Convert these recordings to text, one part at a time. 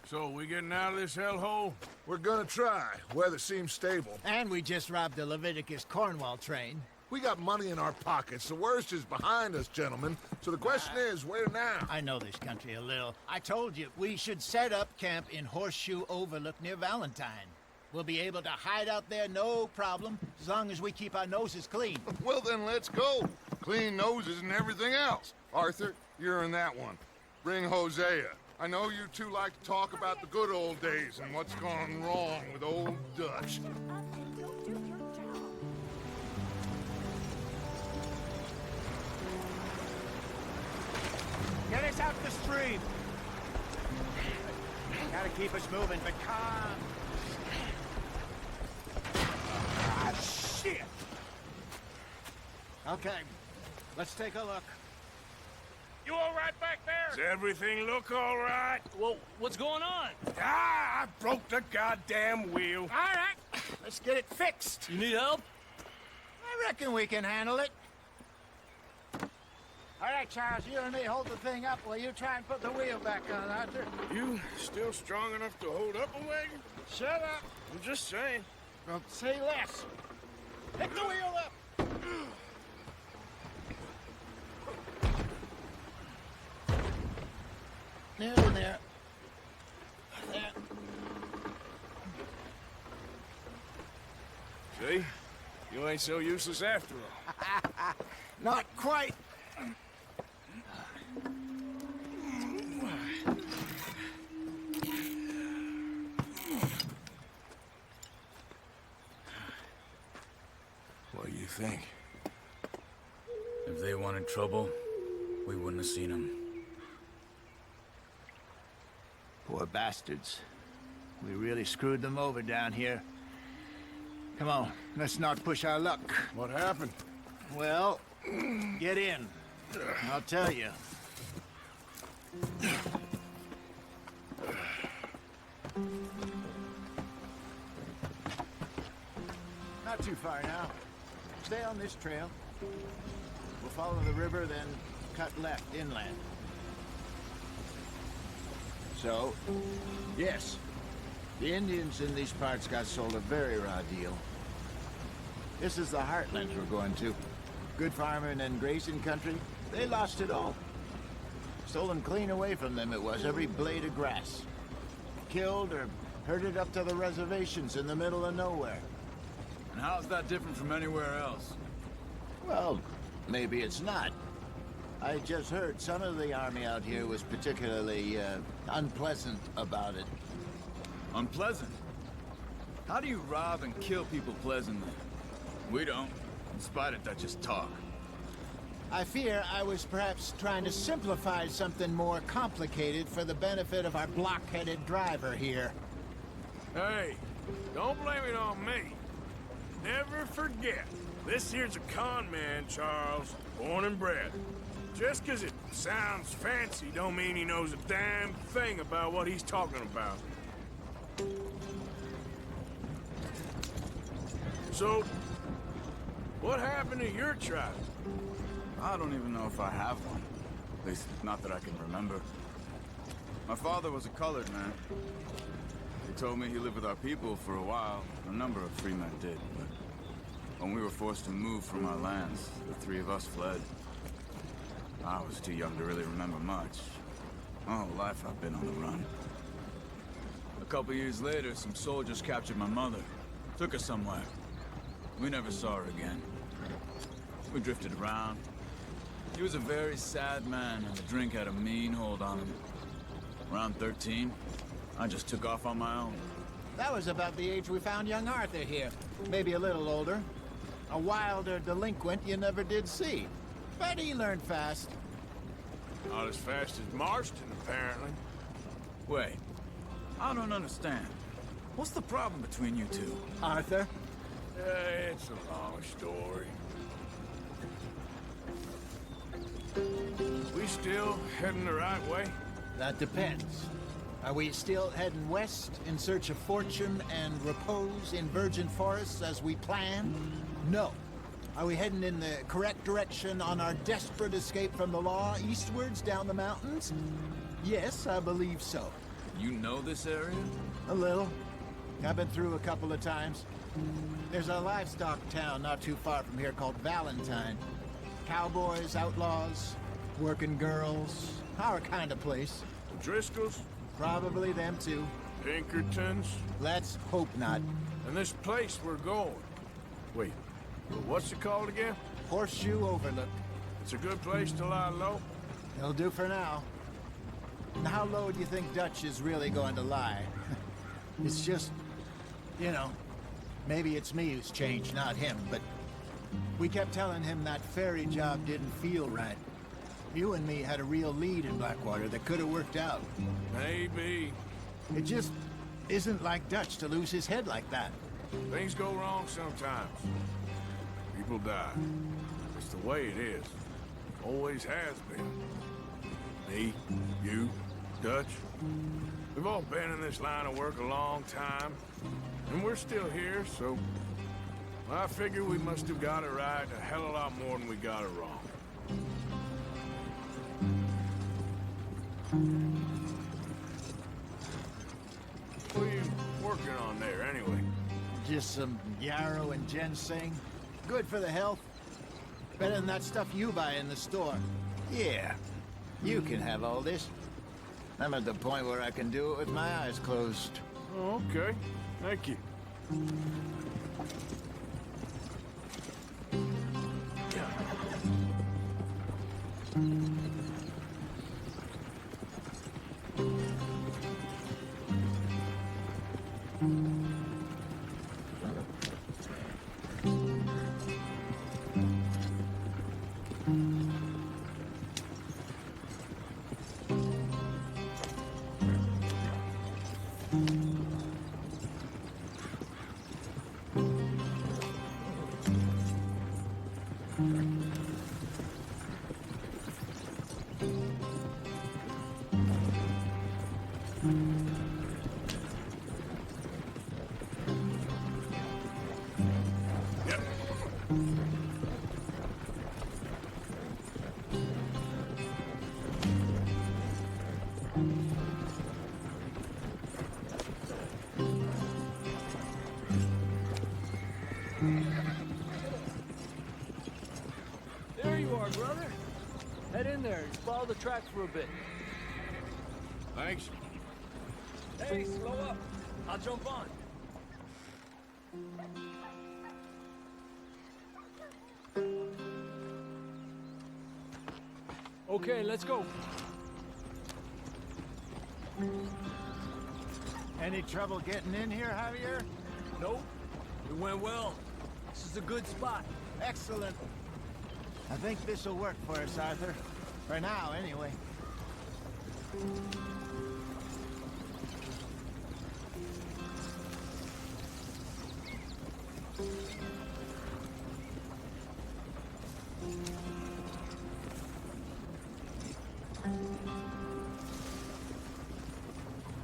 So, we getting out of this hellhole? We're gonna try. Weather seems stable. And we just robbed the Leviticus Cornwall train. We got money in our pockets. The worst is behind us, gentlemen. So the question is, where now? I know this country a little. I told you, we should set up camp in Horseshoe Overlook near Valentine. We'll be able to hide out there, no problem, as long as we keep our noses clean. Well, then let's go. Clean noses and everything else. Arthur, you're in that one. Bring Hosea. I know you two like to talk about the good old days and what's gone wrong with old Dutch. Get us out the stream. Gotta keep us moving, but calm. Ah, shit! Okay, let's take a look. You all right back Does there? everything look all right? Well, what's going on? Ah, I broke the goddamn wheel. All right, let's get it fixed. You need help? I reckon we can handle it. All right, Charles, you and me hold the thing up while you try and put the wheel back on, Arthur. You still strong enough to hold up a wagon? Shut up. I'm just saying. Well, say less. Pick the wheel up. Nearly there. There. See? You ain't so useless after all. Not quite. What do you think? If they wanted trouble, we wouldn't have seen them. Poor bastards. We really screwed them over down here. Come on, let's not push our luck. What happened? Well, get in. I'll tell you. Not too far now. Stay on this trail. We'll follow the river, then cut left inland. So, yes, the Indians in these parts got sold a very raw deal. This is the heartland we're going to. Good farming and grazing country, they lost it all. Stolen clean away from them it was, every blade of grass. Killed or herded up to the reservations in the middle of nowhere. And how's that different from anywhere else? Well, maybe it's not. I just heard some of the army out here was particularly, unpleasant about it. Unpleasant? How do you rob and kill people pleasantly? We don't, in spite of Dutch's talk. I fear I was perhaps trying to simplify something more complicated for the benefit of our block-headed driver here. Hey, don't blame it on me. Never forget, this here's a con man, Charles, born and bred. Just 'cause it sounds fancy don't mean he knows a damn thing about what he's talking about. So, what happened to your tribe? I don't even know if I have one. At least, not that I can remember. My father was a colored man. He told me he lived with our people for a while. A number of free men did, but when we were forced to move from our lands, the three of us fled. I was too young to really remember much. My whole life I've been on the run. A couple years later, some soldiers captured my mother. Took her somewhere. We never saw her again. We drifted around. He was a very sad man, and drink had a mean hold on him. Around 13, I just took off on my own. That was about the age we found young Arthur here. Maybe a little older. A wilder delinquent you never did see. But he learned fast. Not as fast as Marston, apparently. Wait, I don't understand. What's the problem between you two? Arthur? It's a long story. We still heading the right way? That depends. Are we still heading west in search of fortune and repose in virgin forests as we planned? No. Are we heading in the correct direction on our desperate escape from the law eastwards down the mountains? Yes, I believe so. You know this area? A little. I've been through a couple of times. There's a livestock town not too far from here called Valentine. Cowboys, outlaws, working girls, our kind of place. Driscolls, Probably them too. Pinkertons, Let's hope not. and this place we're going. Wait, what's it called again? Horseshoe Overlook. It's a good place to lie low. It'll do for now. Now, how low do you think Dutch is really going to lie? It's just, you know, maybe it's me who's changed, not him, but we kept telling him that ferry job didn't feel right. You and me had a real lead in Blackwater that could have worked out. Maybe. It just isn't like Dutch to lose his head like that. Things go wrong sometimes. People die. It's the way it is. Always has been. Me, you, Dutch. We've all been in this line of work a long time. And we're still here, so... I figure we must have got it right a hell of a lot more than we got it wrong. What are you working on there, anyway? Just some yarrow and ginseng. Good for the health. Better than that stuff you buy in the store. Yeah, you can have all this. I'm at the point where I can do it with my eyes closed. Oh, okay. Thank you. Yep. There you are, brother. Head in there and follow the track for a bit. Thanks. Hey, slow up. I'll jump on. Okay, let's go. Any trouble getting in here, Javier? Nope. It went well. This is a good spot. Excellent. I think this will work for us, Arthur. For now, anyway.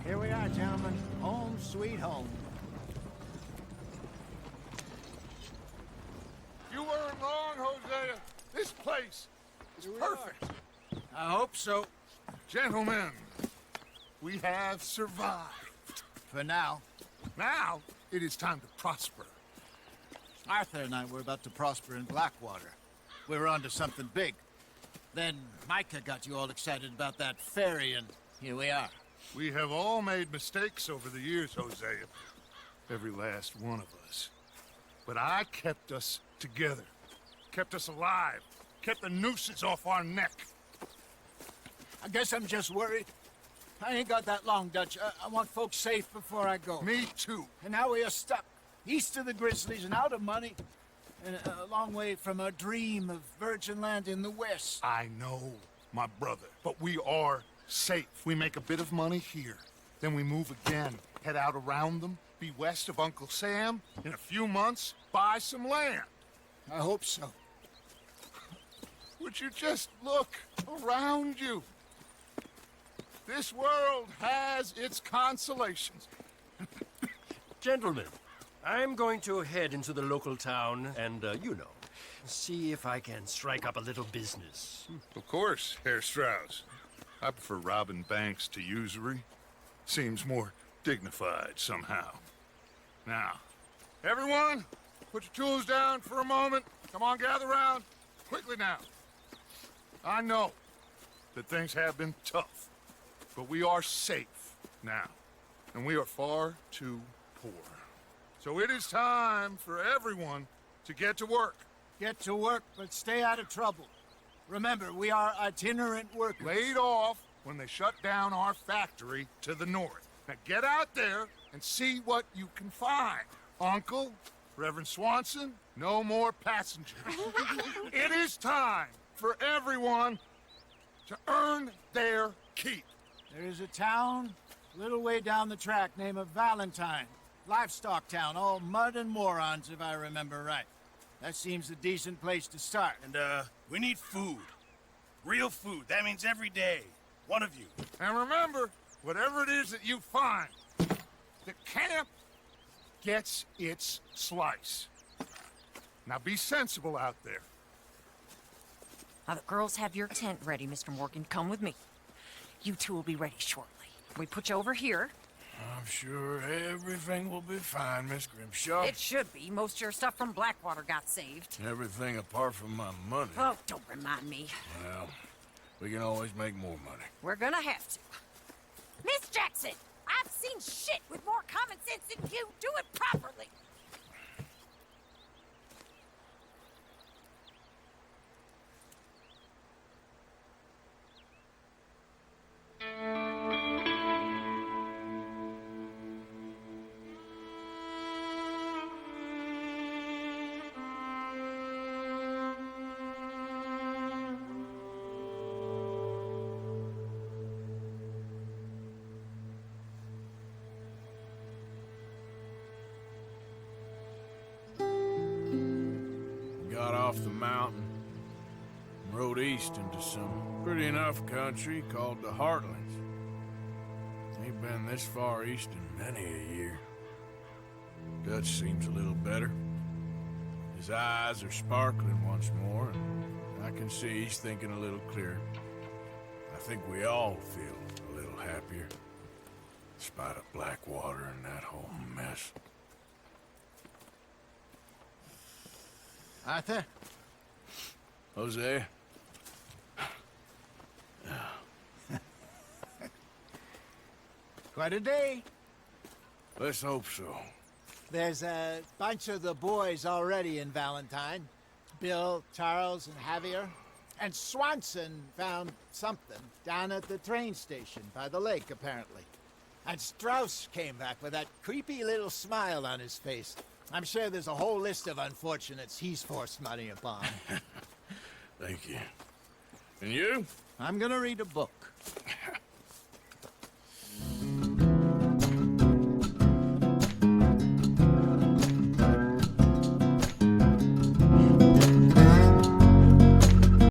Here we are, gentlemen. Home sweet home. You weren't wrong, Hosea. This place is perfect. I hope so. Gentlemen, we have survived. For now. Now, it is time to prosper. Arthur and I were about to prosper in Blackwater. We were onto something big. Then Micah got you all excited about that ferry, and here we are. We have all made mistakes over the years, Hosea. Every last one of us. But I kept us together. Kept us alive. Kept the nooses off our neck. I guess I'm just worried. I ain't got that long, Dutch. I want folks safe before I go. Me too. And now we are stuck, east of the Grizzlies and out of money, and a long way from our dream of virgin land in the west. I know, my brother. But we are safe. We make a bit of money here. Then we move again. Head out around them. Be west of Uncle Sam. In a few months, buy some land. I hope so. Would you just look around you? This world has its consolations. Gentlemen, I'm going to head into the local town and, see if I can strike up a little business. Of course, Herr Strauss. I prefer robbing banks to usury. seems more dignified somehow. Now, everyone, put your tools down for a moment. Come on, gather round. Quickly now. I know that things have been tough, but we are safe now, and we are far too poor. So it is time for everyone to get to work. Get to work, but stay out of trouble. Remember, we are itinerant workers. Laid off when they shut down our factory to the north. Now get out there and see what you can find. Uncle, Reverend Swanson, no more passengers. It is time for everyone to earn their keep. There is a town a little way down the track named Valentine. Livestock town, all mud and morons, if I remember right. That seems a decent place to start. And, we need food. Real food. That means every day. One of you. And remember, whatever it is that you find, the camp gets its slice. Now be sensible out there. Now the girls have your tent ready, Mr. Morgan. Come with me. You two will be ready shortly. We put you over here. I'm sure everything will be fine, Miss Grimshaw. It should be. Most of your stuff from Blackwater got saved. Everything apart from my money. Oh, don't remind me. Well, we can always make more money. We're gonna have to. Miss Jackson, I've seen shit with more common sense than you. Do it properly. Got off the mountain and rode east into some pretty enough country called the Heartlands. Ain't been this far east in many a year. Dutch seems a little better. His eyes are sparkling once more, and I can see he's thinking a little clearer. I think we all feel a little happier, in spite of Blackwater and that whole mess. Arthur? Hosea? Quite a day. Let's hope so. There's a bunch of the boys already in Valentine. Bill, Charles, and Javier. And Swanson found something down at the train station by the lake, apparently. And Strauss came back with that creepy little smile on his face. I'm sure there's a whole list of unfortunates he's forced money upon. Thank you. And you? I'm gonna read a book.